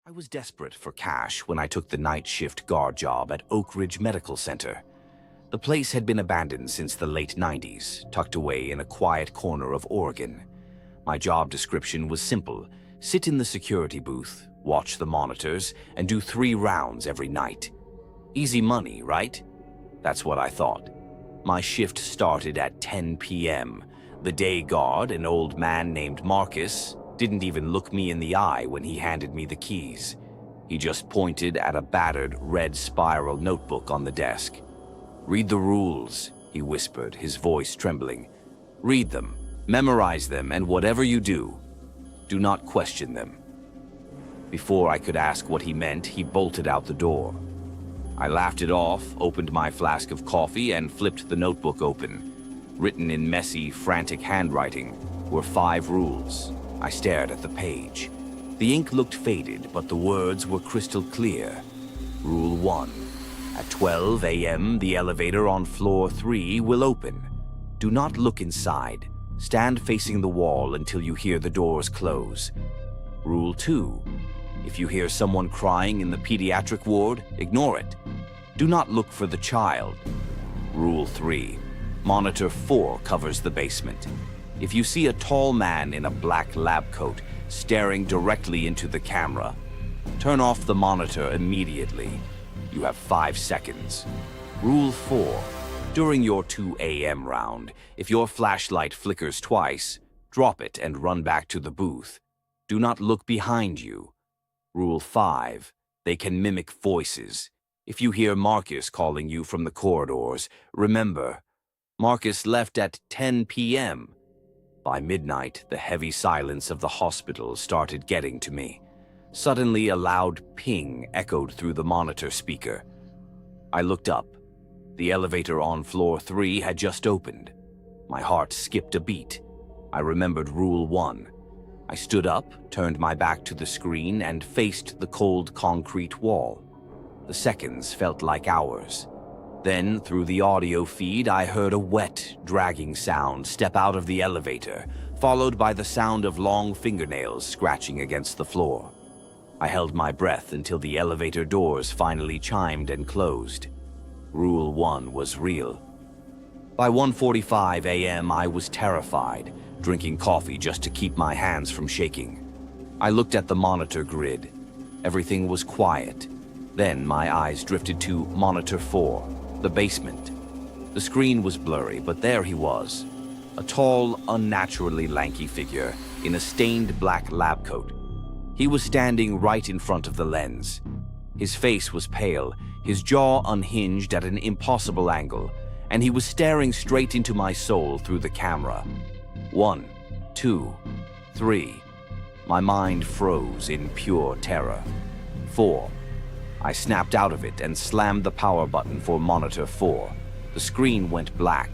I was desperate for cash when I took the night shift guard job at Oakridge Medical Center. The place had been abandoned since the late 90s, tucked away in a quiet corner of Oregon. My job description was simple: sit in the security booth, watch the monitors, and do 3 rounds every night. Easy money, right? That's what I thought. My shift started at 10 p.m. The day guard, an old man named Marcus, didn't even look me in the eye when he handed me the keys. He just pointed at a battered red spiral notebook on the desk. "Read the rules," he whispered, his voice trembling. "Read them, memorize them, and whatever you do not question them." Before I could ask what he meant, he bolted out the door. I laughed it off, opened my flask of coffee, and flipped the notebook open. Written in messy, frantic handwriting were 5 rules. I stared at the page. The ink looked faded, but the words were crystal clear. Rule 1. At 12 a.m., the elevator on floor 3 will open. Do not look inside. Stand facing the wall until you hear the doors close. Rule 2. If you hear someone crying in the pediatric ward, ignore it. Do not look for the child. Rule 3. Monitor 4 covers the basement. If you see a tall man in a black lab coat staring directly into the camera, turn off the monitor immediately. You have 5 seconds. Rule 4. During your 2 a.m. round, if your flashlight flickers twice, drop it and run back to the booth. Do not look behind you. Rule 5. They can mimic voices. If you hear Marcus calling you from the corridors, remember, Marcus left at 10 p.m. By midnight, the heavy silence of the hospital started getting to me. Suddenly, a loud ping echoed through the monitor speaker. I looked up. The elevator on floor 3 had just opened. My heart skipped a beat. I remembered Rule 1. I stood up, turned my back to the screen, and faced the cold concrete wall. The seconds felt like hours. Then, through the audio feed, I heard a wet, dragging sound step out of the elevator, followed by the sound of long fingernails scratching against the floor. I held my breath until the elevator doors finally chimed and closed. Rule 1 was real. By 1:45 a.m., I was terrified, drinking coffee just to keep my hands from shaking. I looked at the monitor grid. Everything was quiet. Then my eyes drifted to monitor 4. The basement. The screen was blurry, but there he was. A tall, unnaturally lanky figure in a stained black lab coat. He was standing right in front of the lens. His face was pale, his jaw unhinged at an impossible angle, and he was staring straight into my soul through the camera. 1, 2, 3. My mind froze in pure terror. 4. I snapped out of it and slammed the power button for monitor 4. The screen went black.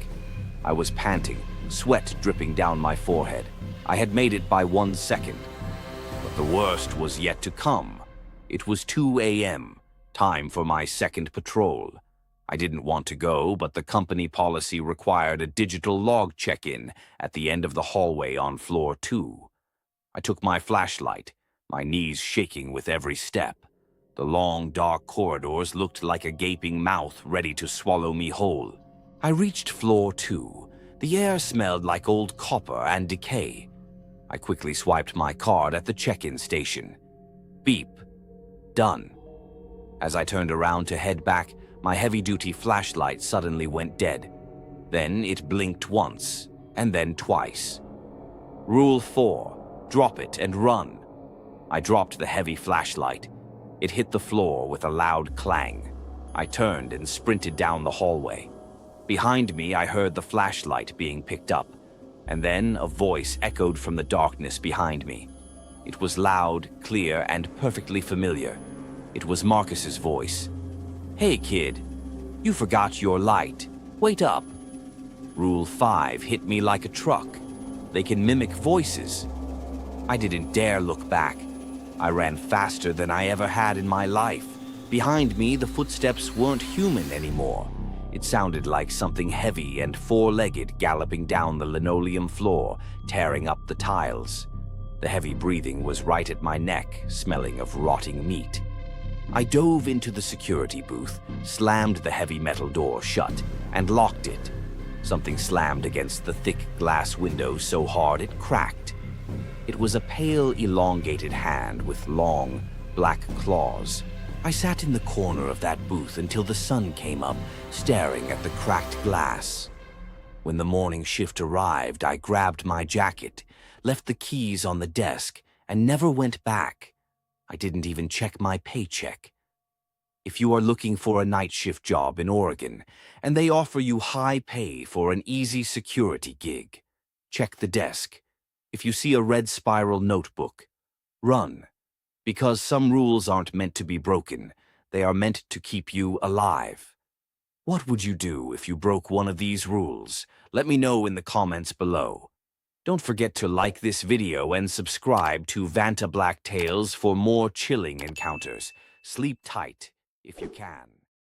I was panting, sweat dripping down my forehead. I had made it by 1 second. But the worst was yet to come. It was 2 a.m., time for my second patrol. I didn't want to go, but the company policy required a digital log check-in at the end of the hallway on floor 2. I took my flashlight, my knees shaking with every step. The long, dark corridors looked like a gaping mouth ready to swallow me whole. I reached floor 2. The air smelled like old copper and decay. I quickly swiped my card at the check-in station. Beep. Done. As I turned around to head back, my heavy-duty flashlight suddenly went dead. Then it blinked once, and then twice. Rule 4. Drop it and run. I dropped the heavy flashlight. It hit the floor with a loud clang. I turned and sprinted down the hallway. Behind me, I heard the flashlight being picked up, and then a voice echoed from the darkness behind me. It was loud, clear, and perfectly familiar. It was Marcus's voice. "Hey, kid, you forgot your light. Wait up." Rule 5 hit me like a truck. They can mimic voices. I didn't dare look back. I ran faster than I ever had in my life. Behind me, the footsteps weren't human anymore. It sounded like something heavy and 4-legged galloping down the linoleum floor, tearing up the tiles. The heavy breathing was right at my neck, smelling of rotting meat. I dove into the security booth, slammed the heavy metal door shut, and locked it. Something slammed against the thick glass window so hard it cracked. It was a pale, elongated hand with long, black claws. I sat in the corner of that booth until the sun came up, staring at the cracked glass. When the morning shift arrived, I grabbed my jacket, left the keys on the desk, and never went back. I didn't even check my paycheck. If you are looking for a night shift job in Oregon, and they offer you high pay for an easy security gig, check the desk. If you see a red spiral notebook, run. Because some rules aren't meant to be broken, they are meant to keep you alive. What would you do if you broke one of these rules? Let me know in the comments below. Don't forget to like this video and subscribe to Vantablack Tales for more chilling encounters. Sleep tight if you can.